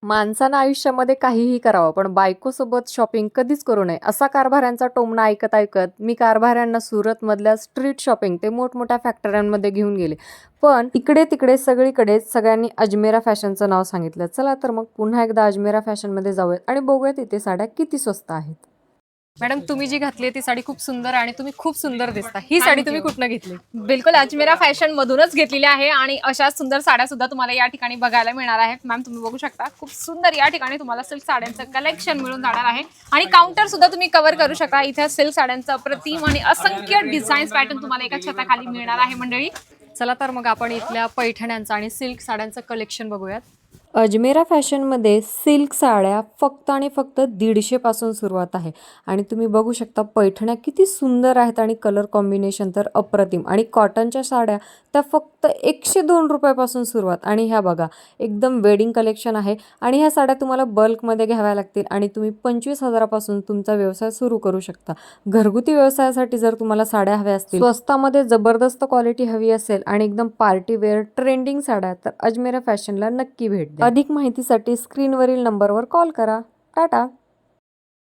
माणसानं आयुष्यामध्ये काहीही करावं, पण बायकोसोबत शॉपिंग कधीच करू नये, असा कारभाऱ्यांचा टोमणा ऐकत-ऐकत मी कारभाऱ्यांना सुरतमधल्या स्ट्रीट शॉपिंग ते मोठमोठ्या फॅक्टऱ्यांमध्ये घेऊन गेले. पण इकडे-तिकडे सगळीकडेच सगळ्यांनी अजमेरा फॅशनचं नाव सांगितलं. चला तर मग पुन्हा एकदा अजमेरा फॅशनमध्ये जाऊयात आणि बघूयात इथे साड्या किती स्वस्त आहेत. मॅडम, तुम्ही जी घातली ती साडी खूप सुंदर आणि तुम्ही खूप सुंदर दिसता. ही साडी तुम्ही कुठनं घेतली? बिलकुल अजमेरा फॅशन मधूनच घेतलेली आहे आणि अशा सुंदर साड्या सुद्धा तुम्हाला या ठिकाणी बघायला मिळणार आहेत. मॅम तुम्ही बघू शकता खूप सुंदर या ठिकाणी तुम्हाला सिल्क साड्यांचं कलेक्शन मिळून जाणार आहे आणि काउंटर सुद्धा तुम्ही कव्हर करू शकता. इथे सिल्क साड्यांचं अप्रतिम आणि असंख्य डिझाईन्स पॅटर्न तुम्हाला एका छताखाली मिळणार आहे मंडळी. चला तर मग आपण इथल्या पैठण्यांचं आणि सिल्क साड्यांचं कलेक्शन बघूयात. अजमेरा फॅशनमध्ये सिल्क साड्या फक्त आणि फक्त 150 पासून सुरुवात आहे आणि तुम्ही बघू शकता पैठण्या किती सुंदर आहेत आणि कलर कॉम्बिनेशन तर अप्रतिम. आणि कॉटनच्या साड्या त्या फक्त 102 रुपयापासून सुरुवात. आणि ह्या बघा एकदम वेडिंग कलेक्शन आहे आणि ह्या साड्या तुम्हाला बल्कमध्ये घ्याव्या लागतील आणि तुम्ही 25,000 पासून तुमचा व्यवसाय सुरू करू शकता. घरगुती व्यवसायासाठी जर तुम्हाला साड्या हव्या असतील, स्वस्तामध्ये जबरदस्त क्वालिटी हवी असेल आणि एकदम पार्टी वेअर ट्रेंडिंग साड्या, तर अजमेरा फॅशनला नक्की भेट द्या. अधिक माहितीसाठी स्क्रीनवरील नंबरवर कॉल करा. टाटा.